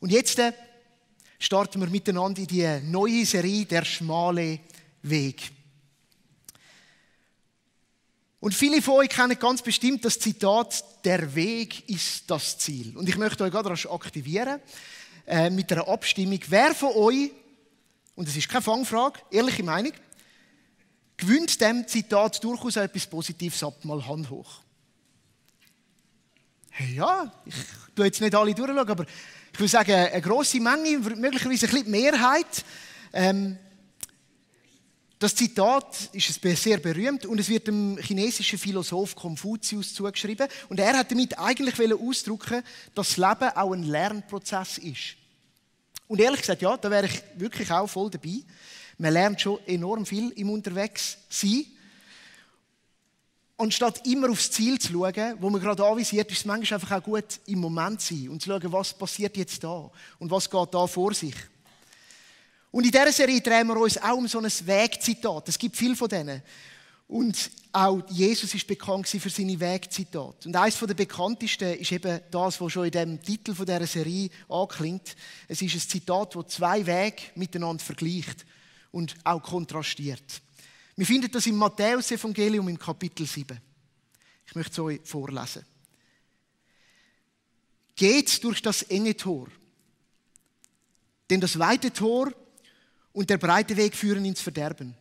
Und jetzt starten wir miteinander in die neue Serie «Der schmale Weg». Und viele von euch kennen ganz bestimmt das Zitat «Der Weg ist das Ziel». Und ich möchte euch gerade rasch aktivieren mit einer Abstimmung. Wer von euch, und es ist keine Fangfrage, ehrliche Meinung, gewinnt dem Zitat durchaus auch etwas Positives ab? Mal Hand hoch. Hey, ja, ich tue jetzt nicht alle durchschauen, aber ich würde sagen, eine grosse Menge, möglicherweise ein bisschen die Mehrheit. Das Zitat ist sehr berühmt und es wird dem chinesischen Philosoph Konfuzius zugeschrieben. Und er hat damit eigentlich ausdrücken, dass das Leben auch ein Lernprozess ist. Und ehrlich gesagt, ja, da wäre ich wirklich auch voll dabei. Man lernt schon enorm viel im Unterwegssein. Anstatt immer aufs Ziel zu schauen, wo man gerade anvisiert, ist es manchmal einfach auch gut, im Moment zu sein und zu schauen, was passiert jetzt da und was geht da vor sich. Und in dieser Serie drehen wir uns auch um so ein Wegzitat. Es gibt viele von denen. Und auch Jesus ist bekannt für seine Wegzitate. Und eines der bekanntesten ist eben das, was schon in dem Titel dieser Serie anklingt. Es ist ein Zitat, das zwei Wege miteinander vergleicht und auch kontrastiert. Wir finden das im Matthäus-Evangelium im Kapitel 7. Ich möchte es euch vorlesen. Geht durch das enge Tor, denn das weite Tor und der breite Weg führen ins Verderben.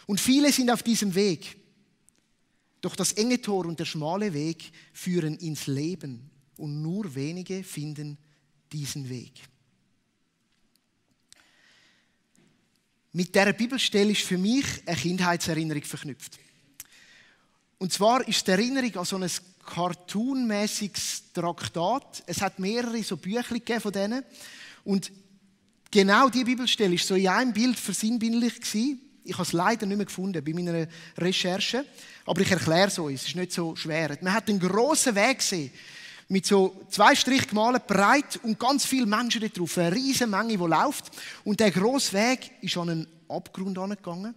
Und viele sind auf diesem Weg. Doch das enge Tor und der schmale Weg führen ins Leben. Und nur wenige finden diesen Weg. Mit dieser Bibelstelle ist für mich eine Kindheitserinnerung verknüpft. Und zwar ist die Erinnerung an so ein cartoonmäßiges Traktat. Es hat mehrere so Bücher gegeben von denen. Und genau diese Bibelstelle war so in einem Bild versinnbildlich gewesen. Ich habe es leider nicht mehr gefunden bei meiner Recherche. Aber ich erkläre es euch, es ist nicht so schwer. Man hat einen grossen Weg gesehen, mit so 2 Strichen gemalt, breit und ganz viele Menschen da drauf. Eine riesige Menge, die läuft. Und der grosse Weg ist an einen Abgrund angegangen.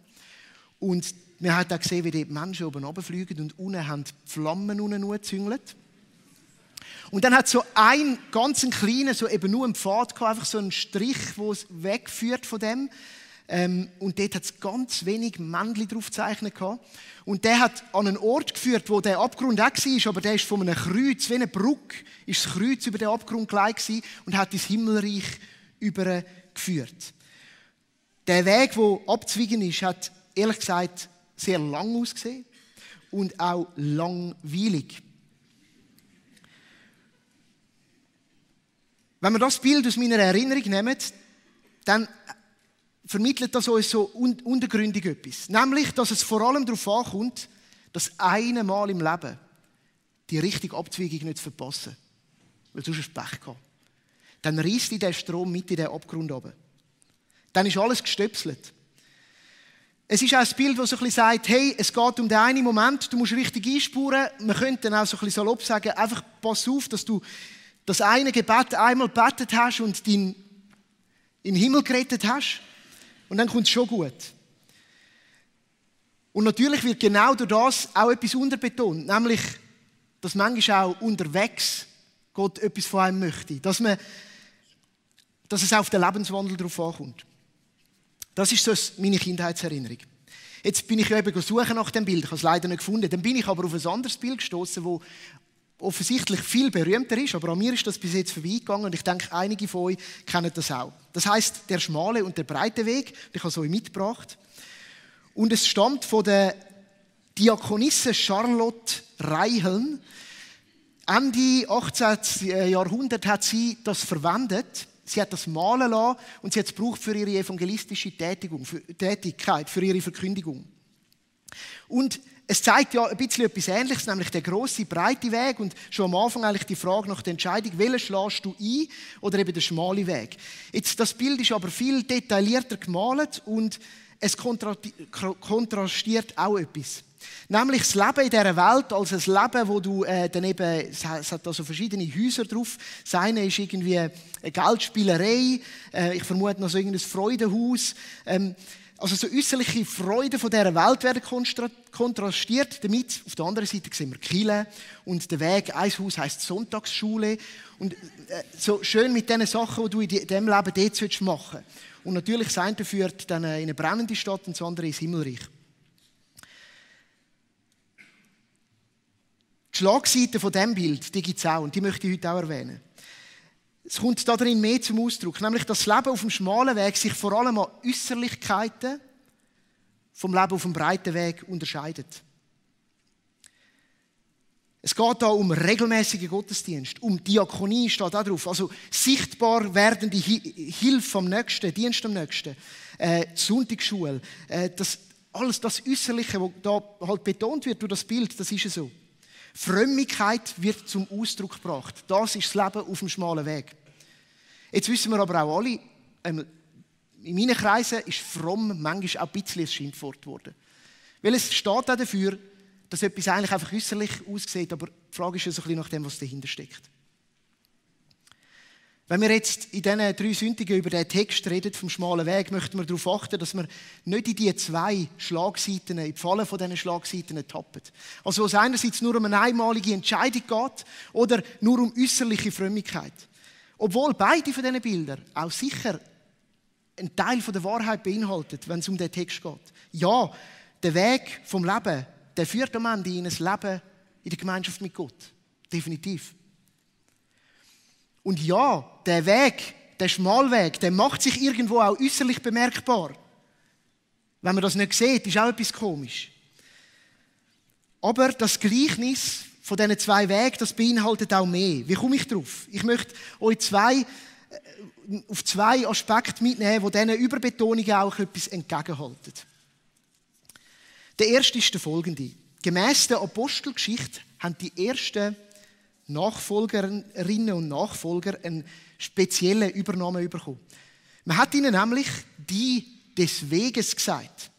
Und man hat auch gesehen, wie die Menschen oben runterfliegen und unten haben die Flammen unten gezüngelt. Und dann hat so ein ganz kleiner, so eben nur ein Pfad gehabt, einfach so einen Strich, der es wegführt von dem. Und dort hat es ganz wenig Männchen drauf gezeichnet gehabt. Und der hat an einen Ort geführt, wo der Abgrund auch war, aber der ist von einem Kreuz, wie eine Brücke, ist das Kreuz über den Abgrund gelegt gewesen und hat ins Himmelreich übergeführt. Der Weg, der abzweigen ist, hat ehrlich gesagt sehr lang ausgesehen und auch langweilig. Wenn wir das Bild aus meiner Erinnerung nehmen, dann vermittelt das uns so untergründig etwas. Nämlich, dass es vor allem darauf ankommt, das eine Mal im Leben die richtige Abzweigung nicht zu verpassen. Weil sonst hast du Pech gehabt. Dann reißt dich der Strom mit in den Abgrund runter. Dann ist alles gestöpselt. Es ist auch ein Bild, das so ein bisschen sagt, hey, es geht um den einen Moment, du musst richtig einspuren. Man könnte dann auch so ein bisschen salopp sagen, einfach pass auf, dass du das eine Gebet einmal gebetet hast und in den Himmel gerettet hast. Und dann kommt es schon gut. Und natürlich wird genau durch das auch etwas unterbetont, nämlich, dass manchmal auch unterwegs Gott etwas von einem möchte. Dass es auf den Lebenswandel drauf ankommt. Das ist so meine Kindheitserinnerung. Jetzt bin ich ja eben suchen nach dem Bild, ich habe es leider nicht gefunden. Dann bin ich aber auf ein anderes Bild gestoßen, das offensichtlich viel berühmter ist, aber an mir ist das bis jetzt vorbeigegangen und ich denke, einige von euch kennen das auch. Das heisst, der schmale und der breite Weg, ich habe es euch mitgebracht. Und es stammt von der Diakonisse Charlotte Reiheln. Ende 18. Jahrhundert hat sie das verwendet. Sie hat das malen lassen und sie hat es gebraucht für ihre evangelistische Tätigkeit, für ihre Verkündigung. Und es zeigt ja ein bisschen etwas Ähnliches, nämlich der grosse, breite Weg und schon am Anfang eigentlich die Frage nach der Entscheidung, welchen schlägst du ein oder eben der schmale Weg. Jetzt, das Bild ist aber viel detaillierter gemalt und es kontrastiert auch etwas. Nämlich das Leben in dieser Welt als ein Leben, wo du dann eben, es hat also verschiedene Häuser drauf. Das eine ist irgendwie eine Geldspielerei, ich vermute noch so irgendein Freudenhaus. Also so äußerliche Freuden von dieser Welt werden kontrastiert damit. Auf der anderen Seite sehen wir Kirche und der Weg. Ein Haus heisst Sonntagsschule. Und so schön mit den Sachen, die du in diesem Leben dort machen sollst. Und natürlich das eine führt dann in eine brennende Stadt und das andere ins Himmelreich. Die Schlagseite von diesem Bild, die gibt es auch und die möchte ich heute auch erwähnen. Es kommt darin mehr zum Ausdruck, nämlich dass das Leben auf dem schmalen Weg sich vor allem an Äußerlichkeiten vom Leben auf dem breiten Weg unterscheidet. Es geht hier um regelmäßigen Gottesdienst, um Diakonie steht auch drauf, also sichtbar werdende Hilfe am Nächsten, Dienst am Nächsten, die Sonntagsschule, alles das Äußerliche, was da halt betont wird durch das Bild, das ist ja so. Frömmigkeit wird zum Ausdruck gebracht. Das ist das Leben auf dem schmalen Weg. Jetzt wissen wir aber auch alle, in meinen Kreisen ist fromm manchmal auch ein bisschen ein Schimpfwort geworden. Weil es steht auch dafür, dass etwas eigentlich einfach äußerlich aussieht, aber die Frage ist ja so ein bisschen nach dem, was dahinter steckt. Wenn wir jetzt in diesen 3 Sündigen über den Text reden, vom schmalen Weg, möchten wir darauf achten, dass wir nicht in die 2 Schlagseiten, in die Fallen von diesen Schlagseiten tappen. Also wo es einerseits nur um eine einmalige Entscheidung geht oder nur um äußerliche Frömmigkeit. Obwohl beide von diesen Bildern auch sicher einen Teil der Wahrheit beinhaltet, wenn es um den Text geht. Ja, der Weg vom Leben, der führt am Ende in ein Leben in der Gemeinschaft mit Gott. Definitiv. Und ja, der Weg, der Schmalweg, der macht sich irgendwo auch äußerlich bemerkbar. Wenn man das nicht sieht, ist auch etwas komisch. Aber das Gleichnis von diesen 2 Wegen, das beinhaltet auch mehr. Wie komme ich darauf? Ich möchte euch auf 2 Aspekte mitnehmen, die diesen Überbetonungen auch etwas entgegenhalten. Der erste ist der folgende. Gemäss der Apostelgeschichte haben die ersten Nachfolgerinnen und Nachfolger eine spezielle Übernahme bekommen. Man hat ihnen nämlich die des Weges gesagt.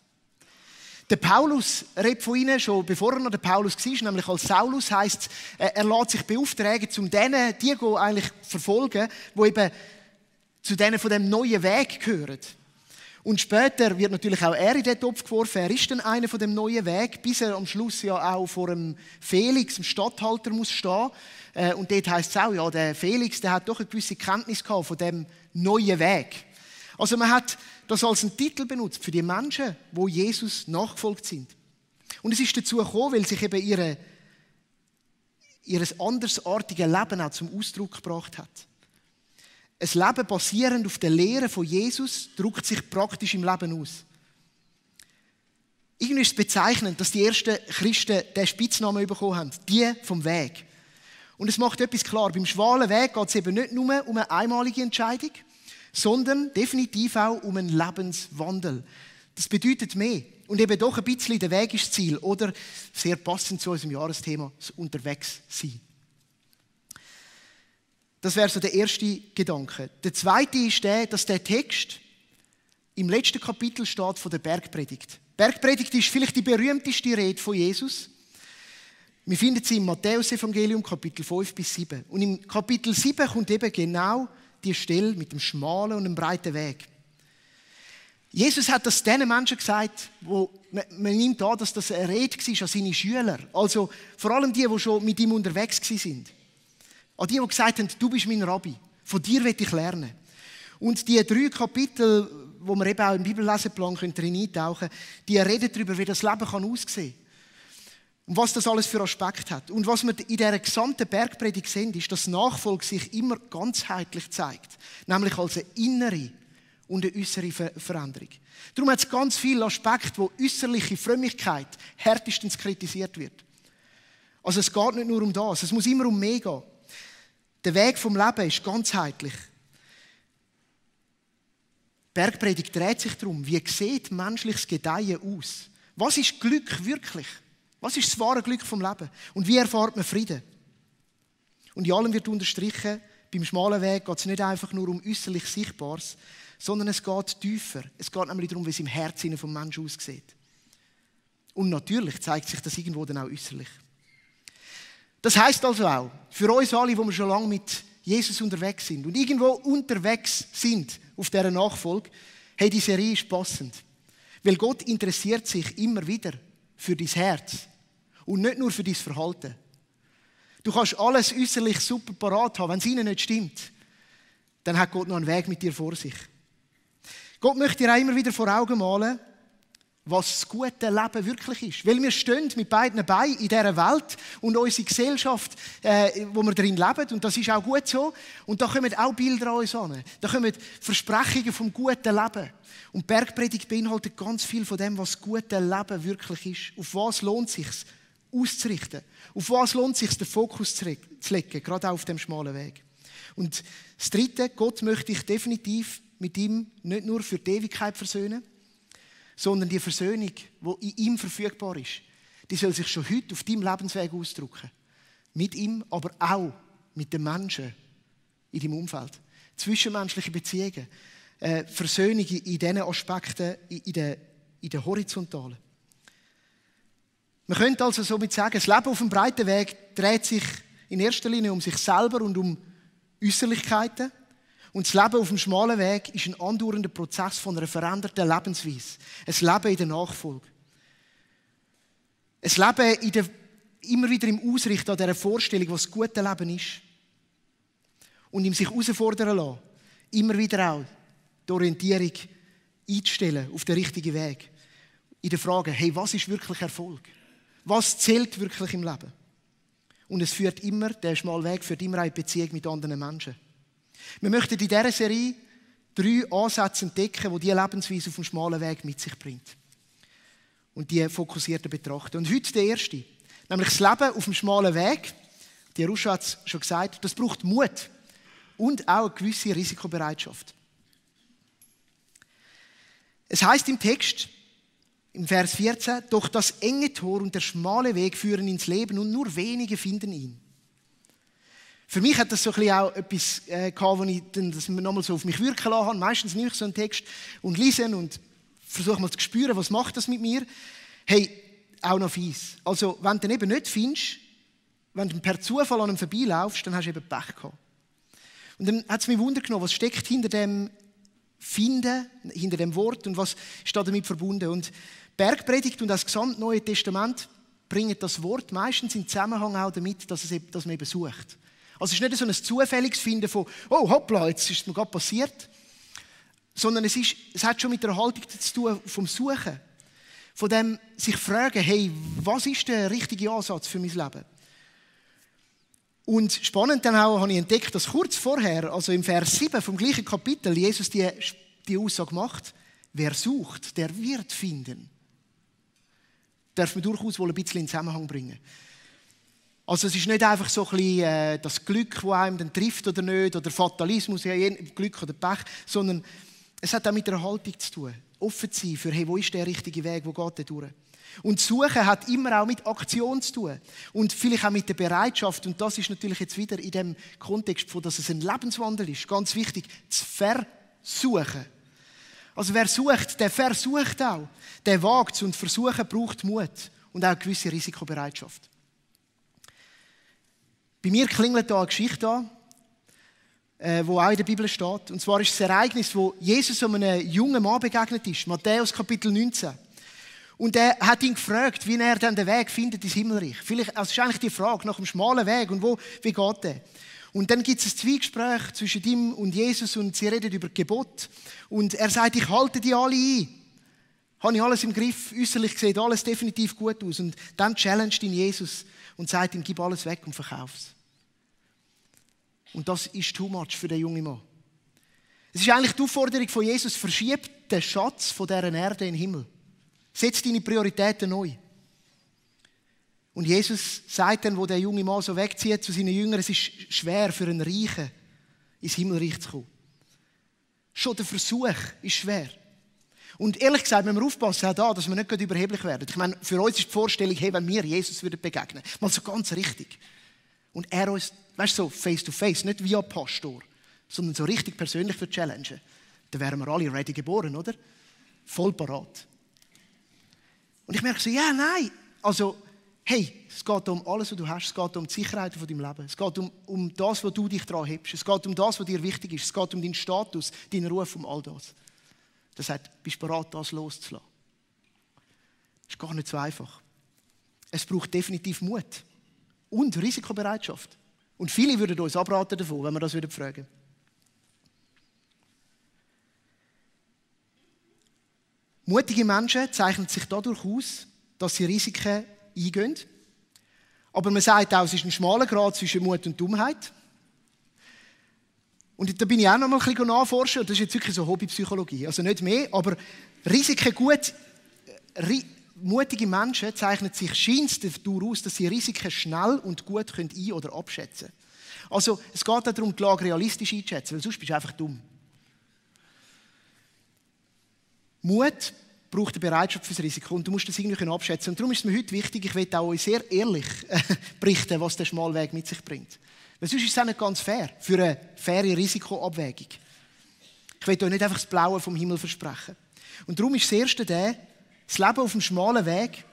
Der Paulus redet von ihnen schon, bevor er noch der Paulus war, nämlich als Saulus, heisst er lässt sich beauftragen, um die eigentlich verfolgen, die eben zu denen von dem neuen Weg gehören. Und später wird natürlich auch er in den Topf geworfen. Er ist dann einer von dem neuen Weg, bis er am Schluss ja auch vor dem Felix, dem Statthalter, muss stehen. Und dort heisst es auch, ja, der Felix, der hat doch eine gewisse Kenntnis gehabt von dem neuen Weg. Also man hat das als einen Titel benutzt für die Menschen, die Jesus nachgefolgt sind. Und es ist dazu gekommen, weil sich eben ihr andersartiges Leben auch zum Ausdruck gebracht hat. Ein Leben basierend auf der Lehre von Jesus drückt sich praktisch im Leben aus. Irgendwie ist es bezeichnend, dass die ersten Christen den Spitznamen bekommen haben, die vom Weg. Und es macht etwas klar, beim schmalen Weg geht es eben nicht nur um eine einmalige Entscheidung, sondern definitiv auch um einen Lebenswandel. Das bedeutet mehr. Und eben doch ein bisschen der Weg ist das Ziel. Oder, sehr passend zu unserem Jahresthema, das Unterwegssein. Das wäre so der erste Gedanke. Der zweite ist der, dass der Text im letzten Kapitel steht von der Bergpredigt. Die Bergpredigt ist vielleicht die berühmteste Rede von Jesus. Wir finden sie im Matthäus-Evangelium, Kapitel 5 bis 7. Und im Kapitel 7 kommt eben genau die Stelle mit dem schmalen und dem breiten Weg. Jesus hat das den Menschen gesagt, wo man nimmt an, dass das eine Rede war an seine Schüler. Also vor allem die schon mit ihm unterwegs waren. An die gesagt haben, du bist mein Rabbi, von dir will ich lernen. Und die 3 Kapitel, wo wir eben auch im Bibelleseplan drin eintauchen können, die reden darüber, wie das Leben aussehen kann. Und was das alles für Aspekte hat. Und was wir in dieser gesamten Bergpredigt sehen, ist, dass Nachfolge sich immer ganzheitlich zeigt. Nämlich als eine innere und eine äußere Veränderung. Darum hat es ganz viele Aspekte, wo äußerliche Frömmigkeit härtestens kritisiert wird. Also es geht nicht nur um das, es muss immer um mehr gehen. Der Weg vom Leben ist ganzheitlich. Die Bergpredigt dreht sich darum, wie sieht menschliches Gedeihen aus? Was ist Glück wirklich? Was ist das wahre Glück vom Leben? Und wie erfährt man Frieden? Und in allem wird unterstrichen, beim schmalen Weg geht es nicht einfach nur um äußerlich Sichtbares, sondern es geht tiefer. Es geht nämlich darum, wie es im Herzen vom Menschen aussieht. Und natürlich zeigt sich das irgendwo dann auch äußerlich. Das heisst also auch, für uns alle, die wir schon lange mit Jesus unterwegs sind und irgendwo unterwegs sind auf dieser Nachfolge, hey, die Serie ist passend. Weil Gott interessiert sich immer wieder für dein Herz und nicht nur für dein Verhalten. Du kannst alles äußerlich super parat haben, wenn es ihnen nicht stimmt, dann hat Gott noch einen Weg mit dir vor sich. Gott möchte dir auch immer wieder vor Augen malen, was das gute Leben wirklich ist. Weil wir stehen mit beiden Beinen in dieser Welt und unsere Gesellschaft, wo wir darin leben, und das ist auch gut so. Und da kommen auch Bilder an uns an. Da kommen Versprechungen vom guten Leben. Und die Bergpredigt beinhaltet ganz viel von dem, was das gute Leben wirklich ist. Auf was lohnt es sich auszurichten? Auf was lohnt es sich, den Fokus zu legen, gerade auch auf dem schmalen Weg? Und das Dritte, Gott möchte dich definitiv mit ihm nicht nur für die Ewigkeit versöhnen, sondern die Versöhnung, die in ihm verfügbar ist, die soll sich schon heute auf deinem Lebensweg ausdrücken. Mit ihm, aber auch mit den Menschen in deinem Umfeld. Zwischenmenschliche Beziehungen, Versöhnung in diesen Aspekten, in der Horizontalen. Man könnte also somit sagen, das Leben auf dem breiten Weg dreht sich in erster Linie um sich selber und um Äußerlichkeiten. Und das Leben auf dem schmalen Weg ist ein andauernder Prozess von einer veränderten Lebensweise. Ein Leben in der Nachfolge. Ein Leben immer wieder im Ausrichten an dieser Vorstellung, was das gute Leben ist. Und ihm sich herausfordern lassen, immer wieder auch die Orientierung einzustellen auf den richtigen Weg. In der Frage, hey, was ist wirklich Erfolg? Was zählt wirklich im Leben? Und es führt immer, der schmale Weg führt immer eine Beziehung mit anderen Menschen. Wir möchten in dieser Serie 3 Ansätze entdecken, die diese Lebensweise auf dem schmalen Weg mit sich bringt. Und die fokussierten betrachten. Und heute der erste, nämlich das Leben auf dem schmalen Weg. Die Ruscha hat es schon gesagt, das braucht Mut und auch eine gewisse Risikobereitschaft. Es heißt im Text, im Vers 14, doch das enge Tor und der schmale Weg führen ins Leben und nur wenige finden ihn. Für mich hat das so ein bisschen auch etwas gehabt, wo ich das nochmal so auf mich wirken lassen habe. Meistens nehme ich so einen Text und lese und versuche mal zu spüren, was macht das mit mir. Hey, auch noch fies. Also, wenn du den eben nicht findest, wenn du per Zufall an ihm vorbeilaufst, dann hast du eben Pech gehabt. Und dann hat es mich Wunder genommen, was steckt hinter dem Finden, hinter dem Wort und was ist da damit verbunden. Und Bergpredigt und das gesamte Neue Testament bringen das Wort meistens in Zusammenhang auch damit, dass man eben sucht. Also es ist nicht so ein zufälliges Finden von, oh hoppla, jetzt ist es mir gerade passiert, sondern es hat schon mit der Haltung zu tun vom Suchen. Von dem sich fragen, hey, was ist der richtige Ansatz für mein Leben? Und spannend dann auch habe ich entdeckt, dass kurz vorher, also im Vers 7 vom gleichen Kapitel, Jesus die Aussage macht, wer sucht, der wird finden. Darf man durchaus wohl ein bisschen in Zusammenhang bringen. Also es ist nicht einfach so ein bisschen das Glück, das einem dann trifft oder nicht, oder Fatalismus, ja, Glück oder Pech, sondern es hat auch mit der Haltung zu tun. Offen zu sein für, hey, wo ist der richtige Weg, wo geht der durch? Und Suchen hat immer auch mit Aktion zu tun. Und vielleicht auch mit der Bereitschaft, und das ist natürlich jetzt wieder in dem Kontext, von, dass es ein Lebenswandel ist, ganz wichtig, zu versuchen. Also wer sucht, der versucht auch. Der wagt es und versuchen braucht Mut und auch eine gewisse Risikobereitschaft. Bei mir klingelt da eine Geschichte an, die auch in der Bibel steht. Und zwar ist es ein Ereignis, wo Jesus einem jungen Mann begegnet ist. Matthäus Kapitel 19. Und er hat ihn gefragt, wie er dann den Weg findet ins Himmelreich. Vielleicht, also ist eigentlich die Frage nach dem schmalen Weg und wie geht der? Und dann gibt es ein Zwiegespräch zwischen ihm und Jesus und sie reden über Gebot. Und er sagt, ich halte die alle ein. Habe ich alles im Griff? Äußerlich sieht alles definitiv gut aus. Und dann challenged ihn Jesus und sagt ihm, gib alles weg und verkauf es. Und das ist too much für den jungen Mann. Es ist eigentlich die Aufforderung von Jesus, verschiebt den Schatz von dieser Erde in den Himmel. Setz deine Prioritäten neu. Und Jesus sagt dann, wo der junge Mann so wegzieht zu seinen Jüngern, es ist schwer für einen Reichen ins Himmelreich zu kommen. Schon der Versuch ist schwer. Und ehrlich gesagt, wenn wir aufpassen, auch da, dass wir nicht überheblich werden. Ich meine, für uns ist die Vorstellung, hey, wenn wir Jesus begegnen würden, mal so ganz richtig. Und er uns, weißt du, so face to face, nicht via Pastor, sondern so richtig persönlich für challengen, dann wären wir alle ready geboren, oder? Voll parat. Und ich merke so, ja, nein. Also, hey, es geht um alles, was du hast. Es geht um die Sicherheit von deinem Leben. Es geht um das, wo du dich daran hebst. Es geht um das, was dir wichtig ist. Es geht um deinen Status, deinen Ruf, um all das. Das heißt, bist du bereit, das loszulassen. Das ist gar nicht so einfach. Es braucht definitiv Mut und Risikobereitschaft. Und viele würden uns abraten davon, wenn wir das fragen würden. Mutige Menschen zeichnen sich dadurch aus, dass sie Risiken eingehen. Aber man sagt auch, es ist ein schmaler Grat zwischen Mut und Dummheit. Und da bin ich auch noch mal ein bisschen nachforschen. Das ist jetzt wirklich so Hobbypsychologie. Also nicht mehr, aber Risiken gut. Mutige Menschen zeichnen sich scheint dadurch aus, dass sie Risiken schnell und gut ein- oder abschätzen können. Also es geht auch darum, die Lage realistisch einzuschätzen, weil sonst bist du einfach dumm. Mut braucht eine Bereitschaft fürs Risiko und du musst das irgendwie abschätzen. Und darum ist es mir heute wichtig, ich will auch euch sehr ehrlich berichten, was der schmale Weg mit sich bringt. Weil sonst ist es auch nicht ganz fair, für eine faire Risikoabwägung. Ich will euch nicht einfach das Blaue vom Himmel versprechen. Und darum ist das Erste das Leben auf dem schmalen Weg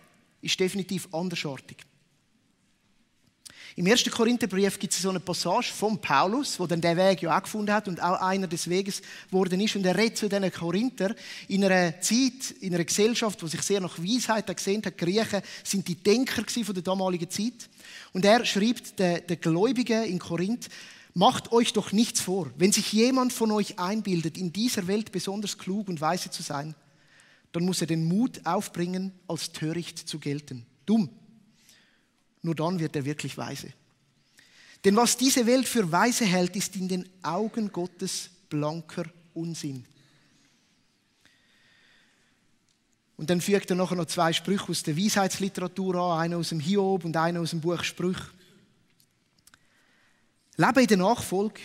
ist definitiv andersartig. Im 1. Korintherbrief gibt es so eine Passage von Paulus, der dann diesen Weg ja auch gefunden hat und auch einer des Weges geworden ist. Und er redet zu diesen Korinther in einer Zeit, in einer Gesellschaft, die sich sehr nach Weisheit gesehen hat. Die Griechen sind die Denker von der damaligen Zeit. Und er schreibt den Gläubigen in Korinth: Macht euch doch nichts vor, wenn sich jemand von euch einbildet, in dieser Welt besonders klug und weise zu sein, dann muss er den Mut aufbringen, als töricht zu gelten. Dumm. Nur dann wird er wirklich weise. Denn was diese Welt für weise hält, ist in den Augen Gottes blanker Unsinn. Und dann fügt er nachher noch 2 Sprüche aus der Weisheitsliteratur an, einer aus dem Hiob und einer aus dem Buch Sprüche. Leben in der Nachfolge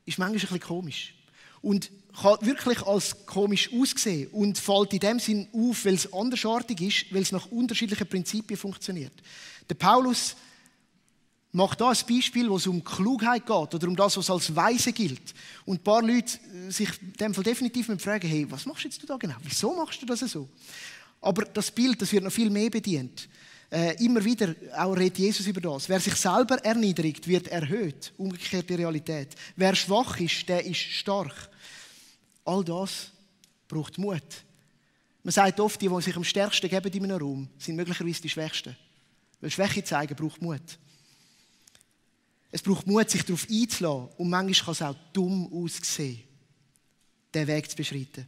ist manchmal ein bisschen komisch. Und kann wirklich als komisch aussehen und fällt in dem Sinn auf, weil es andersartig ist, weil es nach unterschiedlichen Prinzipien funktioniert. Der Paulus macht da ein Beispiel, wo es um Klugheit geht oder um das, was als weise gilt. Und ein paar Leute sich in dem Fall definitiv fragen, hey, was machst du da genau? Wieso machst du das so? Aber das Bild, das wird noch viel mehr bedient. Immer wieder auch redet Jesus über das. Wer sich selber erniedrigt, wird erhöht. Umgekehrte Realität. Wer schwach ist, der ist stark. All das braucht Mut. Man sagt oft, die sich am stärksten geben in einem Raum, sind möglicherweise die Schwächsten. Weil Schwäche zeigen braucht Mut. Es braucht Mut, sich darauf einzulassen. Und manchmal kann es auch dumm aussehen, diesen Weg zu beschreiten.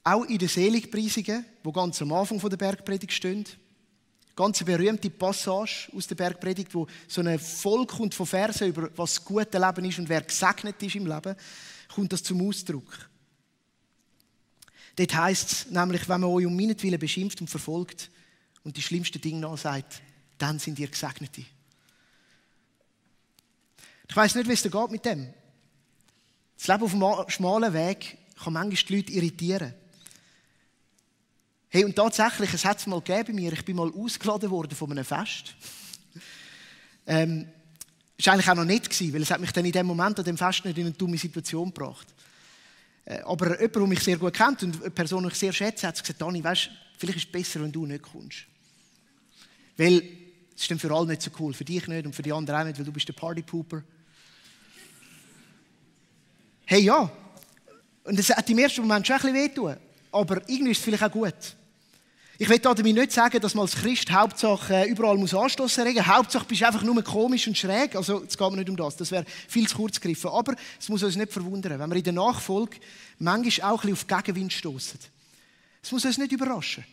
Auch in den Seligpreisungen, die ganz am Anfang der Bergpredigt stehen, ganz eine berühmte Passage aus der Bergpredigt, wo so eine voll kommt von Versen über was das gute Leben ist und wer gesegnet ist im Leben, kommt das zum Ausdruck. Dort heisst es nämlich, wenn man euch um meinetwillen beschimpft und verfolgt und die schlimmsten Dinge nachsagt, dann sind ihr Gesegnete. Ich weiss nicht, wie es da geht mit dem. Das Leben auf dem schmalen Weg kann manchmal die Leute irritieren. Hey, und tatsächlich, es hat es mal gegeben bei mir, ich bin mal ausgeladen worden von einem Fest. Das war eigentlich auch noch nett gewesen, weil es hat mich dann in dem Moment an dem Fest nicht in eine dumme Situation gebracht. Aber jemand, der mich sehr gut kennt und eine Person, die ich sehr schätze, hat gesagt, Dani, weisst, vielleicht ist es besser, wenn du nicht kommst. Weil es ist dann für alle nicht so cool, für dich nicht und für die anderen auch nicht, weil du bist der Partypooper. Hey, ja. Und es hat im ersten Moment schon ein bisschen wehtun. Aber irgendwie ist es vielleicht auch gut. Ich will damit nicht sagen, dass man als Christ Hauptsache überall Anstoss erregen muss. Hauptsache bist du einfach nur komisch und schräg. Also es geht mir nicht um das. Das wäre viel zu kurz gegriffen. Aber es muss uns nicht verwundern, wenn wir in der Nachfolge manchmal auch ein bisschen auf Gegenwind stoßen. Es muss uns nicht überraschen.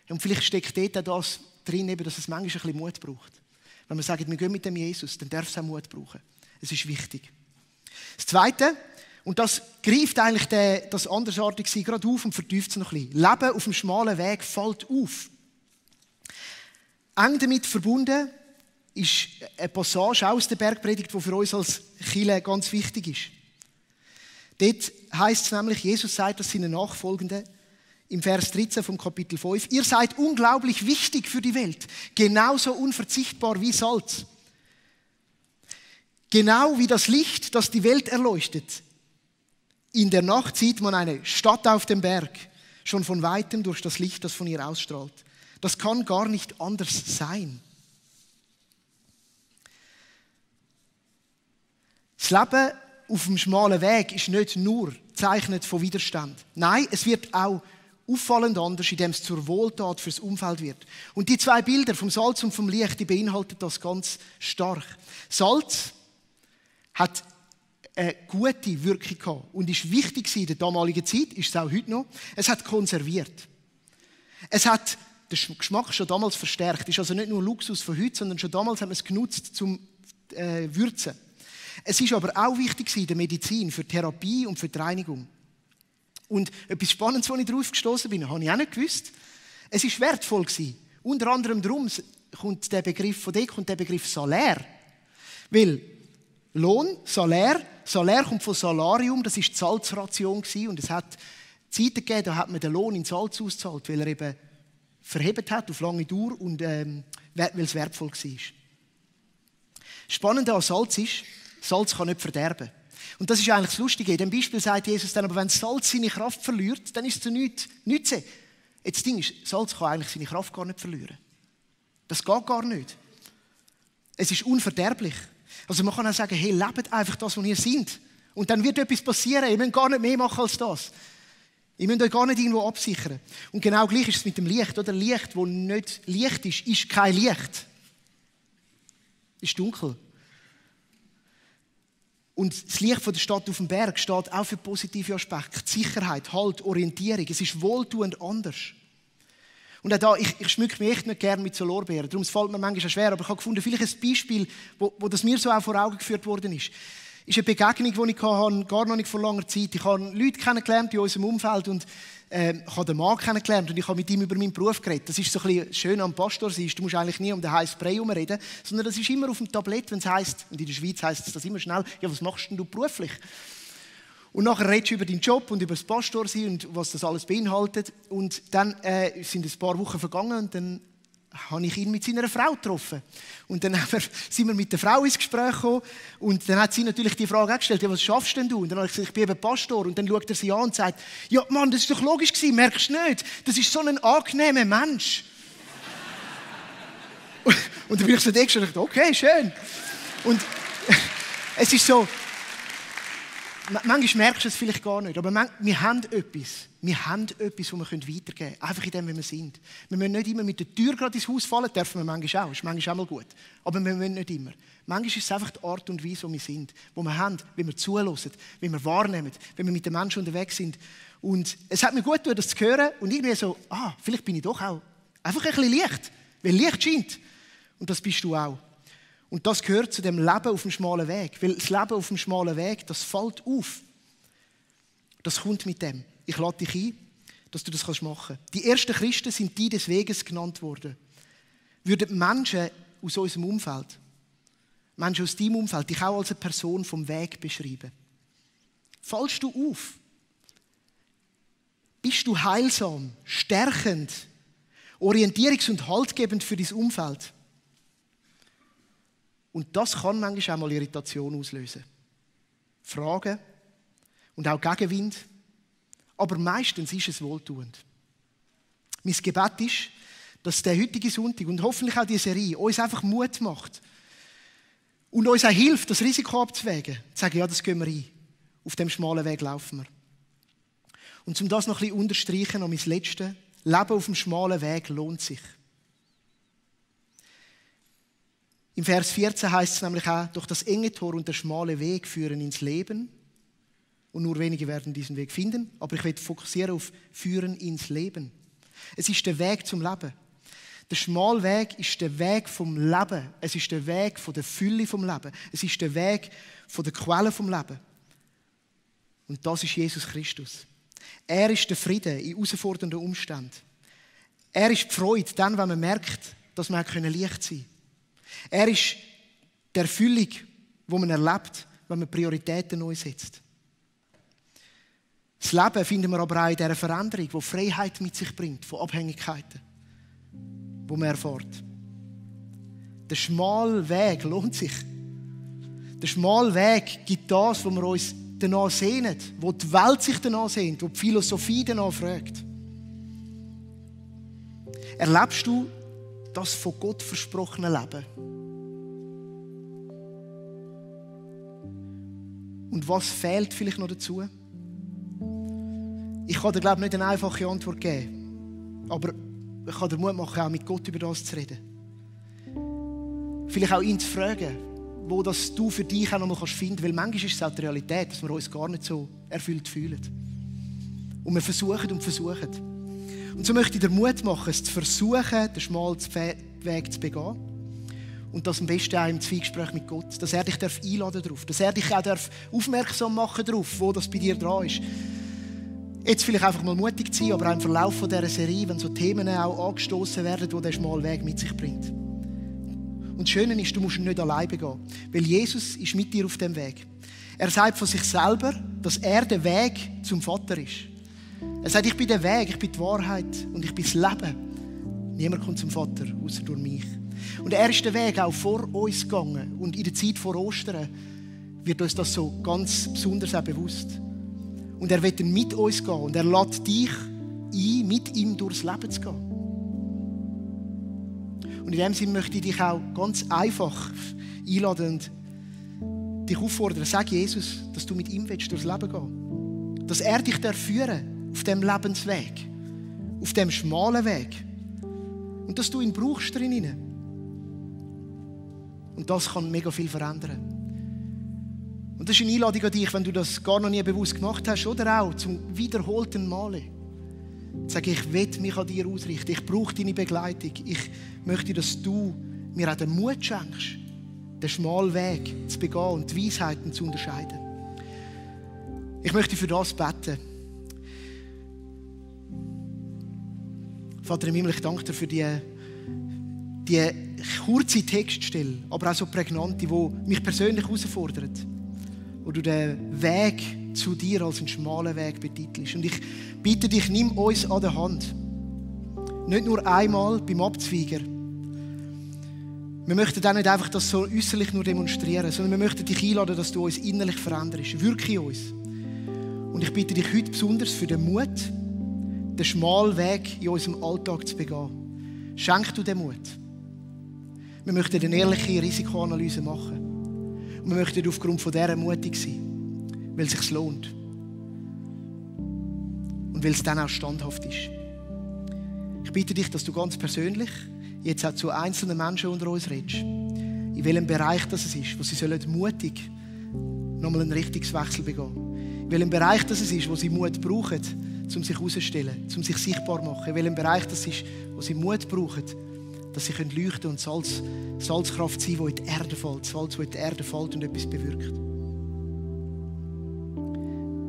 Und vielleicht steckt dort auch das drin, eben, dass es manchmal ein bisschen Mut braucht. Wenn wir sagen, wir gehen mit dem Jesus, dann darf es auch Mut brauchen. Es ist wichtig. Das Zweite, und das greift eigentlich das Andersartige gerade auf und vertieft es noch ein bisschen. Leben auf dem schmalen Weg fällt auf. Eng damit verbunden ist eine Passage aus der Bergpredigt, die für uns als Kirche ganz wichtig ist. Dort heisst es nämlich, Jesus sagt das seinen Nachfolgenden im Vers 13 vom Kapitel 5, ihr seid unglaublich wichtig für die Welt, genauso unverzichtbar wie Salz. Genau wie das Licht, das die Welt erleuchtet. In der Nacht sieht man eine Stadt auf dem Berg, schon von weitem durch das Licht, das von ihr ausstrahlt. Das kann gar nicht anders sein. Das Leben auf dem schmalen Weg ist nicht nur gezeichnet von Widerstand. Nein, es wird auch auffallend anders, indem es zur Wohltat fürs Umfeld wird. Und die zwei Bilder vom Salz und vom Licht, die beinhalten das ganz stark. Salz hat eine gute Wirkung gehabt und ist wichtig in der damaligen Zeit, ist es auch heute noch. Es hat konserviert. Es hat den Geschmack schon damals verstärkt. Ist also nicht nur Luxus von heute, sondern schon damals haben wir es genutzt zum Würzen. Es ist aber auch wichtig in der Medizin, für Therapie und für die Reinigung. Und etwas Spannendes, als ich darauf gestoßen bin, habe ich auch nicht gewusst. Es war wertvoll gewesen. Unter anderem darum kommt der Begriff Salär. Weil Lohn, Salär kommt von Salarium, das war die Salzration gewesen. Und es hat Zeiten gegeben, da hat man den Lohn in Salz ausgezahlt, weil er eben verhebt hat auf lange Dauer und weil es wertvoll war. Spannend an Salz ist, Salz kann nicht verderben. Und das ist eigentlich das Lustige. In dem Beispiel sagt Jesus dann, aber wenn Salz seine Kraft verliert, dann ist es zu nichts nütze. Jetzt das Ding ist, Salz kann eigentlich seine Kraft gar nicht verlieren. Das geht gar nicht. Es ist unverderblich. Also man kann auch sagen, hey, lebt einfach das, was ihr seid. Und dann wird etwas passieren. Ihr müsst gar nicht mehr machen als das. Ihr müsst euch gar nicht irgendwo absichern. Und genau gleich ist es mit dem Licht. Oder Licht, das nicht Licht ist kein Licht. Ist dunkel. Und das Licht von der Stadt auf dem Berg steht auch für positive Aspekte. Sicherheit, Halt, Orientierung. Es ist wohltuend anders. Und auch da, ich schmücke mich echt nicht gerne mit so Lorbeeren. Darum fällt mir manchmal schwer. Aber ich habe gefunden, vielleicht ein Beispiel, wo das mir so auch vor Augen geführt worden ist. Ist eine Begegnung, die ich hatte, gar noch nicht vor langer Zeit. Ich habe Leute kennengelernt in unserem Umfeld und ich habe den Mann kennengelernt und ich habe mit ihm über meinen Beruf geredet. Das ist so ein bisschen schön am Pastor sein. Du musst eigentlich nie um den heißen Brei herumreden, sondern das ist immer auf dem Tablett, wenn es heisst, und in der Schweiz heisst es das immer schnell, ja, was machst denn du beruflich? Und nachher redest du über deinen Job und über das Pastor sein und was das alles beinhaltet. Und dann sind ein paar Wochen vergangen und dann habe ich ihn mit seiner Frau getroffen. Und dann sind wir mit der Frau ins Gespräch gekommen. Und dann hat sie natürlich die Frage auch gestellt, ja, was schaffst denn du? Und dann habe ich gesagt, ich bin eben Pastor. Und dann schaut er sie an und sagt, ja Mann, das ist doch logisch gewesen, merkst du nicht? Das ist so ein angenehmer Mensch. Und dann bin ich so da gestanden und dachte, okay, schön. Und es ist so, manchmal merkst du es vielleicht gar nicht, aber wir haben etwas. Wir haben etwas, das wir weitergeben können. Einfach in dem, wie wir sind. Wir müssen nicht immer mit der Tür gerade ins Haus fallen, dürfen wir manchmal auch. Ist manchmal auch mal gut. Aber wir müssen nicht immer. Manchmal ist es einfach die Art und Weise, wie wir sind. Wo wir haben, wie wir zuhören, wie wir wahrnehmen, wie wir mit den Menschen unterwegs sind. Und es hat mir gut getan, das zu hören. Und irgendwie so, vielleicht bin ich doch auch einfach ein bisschen Licht. Weil Licht scheint. Und das bist du auch. Und das gehört zu dem Leben auf dem schmalen Weg. Weil das Leben auf dem schmalen Weg, das fällt auf. Das kommt mit dem. Ich lade dich ein, dass du das machen kannst. Die ersten Christen sind die des Weges genannt worden. Würden Menschen aus unserem Umfeld, Menschen aus deinem Umfeld, dich auch als eine Person vom Weg beschreiben? Fallst du auf? Bist du heilsam, stärkend, orientierungs- und haltgebend für dein Umfeld? Und das kann manchmal auch mal Irritation auslösen. Fragen und auch Gegenwind. Aber meistens ist es wohltuend. Mein Gebet ist, dass der heutige Sonntag und hoffentlich auch die Serie uns einfach Mut macht und uns auch hilft, das Risiko abzuwägen. Zu sagen, ja, das gehen wir ein. Auf dem schmalen Weg laufen wir. Und um das noch ein bisschen unterstreichen, noch mein letztes, Leben auf dem schmalen Weg lohnt sich. Im Vers 14 heißt es nämlich auch, durch das enge Tor und der schmale Weg führen ins Leben. Und nur wenige werden diesen Weg finden. Aber ich will fokussieren auf Führen ins Leben. Es ist der Weg zum Leben. Der schmale Weg ist der Weg vom Leben. Es ist der Weg von der Fülle vom Leben. Es ist der Weg von der Quelle vom Leben. Und das ist Jesus Christus. Er ist der Friede in herausfordernden Umständen. Er ist die Freude, dann, wenn man merkt, dass man Licht sein kann. Er ist die Erfüllung, die man erlebt, wenn man Prioritäten neu setzt. Das Leben finden wir aber auch in dieser Veränderung, die Freiheit mit sich bringt, von Abhängigkeiten, die man erfährt. Der schmale Weg lohnt sich. Der schmale Weg gibt das, wo wir uns danach sehnen, wo die Welt sich danach sehnt, wo die Philosophie danach fragt. Erlebst du das von Gott versprochene Leben? Und was fehlt vielleicht noch dazu? Ich kann dir, glaube ich, nicht eine einfache Antwort geben. Aber ich kann dir Mut machen, auch mit Gott über das zu reden. Vielleicht auch ihn zu fragen, wo das du für dich auch noch finden kannst. Weil manchmal ist es auch die Realität, dass wir uns gar nicht so erfüllt fühlen. Und wir versuchen und versuchen. Und so möchte ich dir Mut machen, es zu versuchen, den schmalen Weg zu begehen. Und das am besten auch im Zwiegespräch mit Gott. Dass er dich einladen darf. Dass er dich auch aufmerksam machen darauf, wo das bei dir dran ist. Jetzt vielleicht einfach mal mutig zu sein, aber auch im Verlauf dieser Serie, wenn so Themen auch angestoßen werden, die der schmale Weg mit sich bringt. Und das Schöne ist, du musst nicht alleine gehen. Weil Jesus ist mit dir auf dem Weg. Er sagt von sich selber, dass er der Weg zum Vater ist. Er sagt, ich bin der Weg, ich bin die Wahrheit und ich bin das Leben. Niemand kommt zum Vater, außer durch mich. Und er ist den Weg auch vor uns gegangen. Und in der Zeit vor Ostern wird uns das so ganz besonders auch bewusst. Und er wird dann mit uns gehen. Und er lädt dich ein, mit ihm durchs Leben zu gehen. Und in dem Sinne möchte ich dich auch ganz einfach einladen und dich auffordern. Sag Jesus, dass du mit ihm durchs Leben gehen willst. Dass er dich führen darf auf diesem Lebensweg. Auf diesem schmalen Weg. Und dass du ihn brauchst drinnen. Und das kann mega viel verändern. Und das ist eine Einladung an dich, wenn du das gar noch nie bewusst gemacht hast, oder auch zum wiederholten Male. Sag ich will mich an dir ausrichten. Ich brauche deine Begleitung. Ich möchte, dass du mir auch den Mut schenkst, den schmalen Weg zu begehen und die Weisheiten zu unterscheiden. Ich möchte für das beten. Vater im Himmel, ich danke dir für die kurze Textstelle, aber auch so prägnante, die mich persönlich herausfordert. Wo du den Weg zu dir als einen schmalen Weg betitelst. Und ich bitte dich, nimm uns an der Hand. Nicht nur einmal beim Abzweiger. Wir möchten auch nicht einfach das so äußerlich nur demonstrieren, sondern wir möchten dich einladen, dass du uns innerlich veränderst. Wirklich uns. Und ich bitte dich heute besonders für den Mut, den schmalen Weg in unserem Alltag zu begehen. Schenk du den Mut. Wir möchten eine ehrliche Risikoanalyse machen. Und wir möchten aufgrund von dieser mutig sein, weil es sich lohnt. Und weil es dann auch standhaft ist. Ich bitte dich, dass du ganz persönlich jetzt auch zu einzelnen Menschen unter uns redest. In welchem Bereich das ist, wo sie sollen mutig nochmal einen Richtungswechsel begehen. In welchem Bereich das ist, wo sie Mut brauchen, um sich herauszustellen, um sich sichtbar zu machen. In welchem Bereich das ist, wo sie Mut brauchen, dass sie leuchten und Salzkraft sein, die in die Erde fällt. Salz, das in die Erde fällt und etwas bewirkt.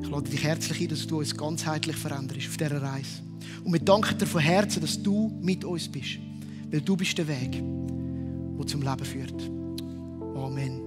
Ich lade dich herzlich ein, dass du uns ganzheitlich veränderst auf dieser Reise. Und wir danken dir von Herzen, dass du mit uns bist. Weil du bist der Weg, der zum Leben führt. Amen.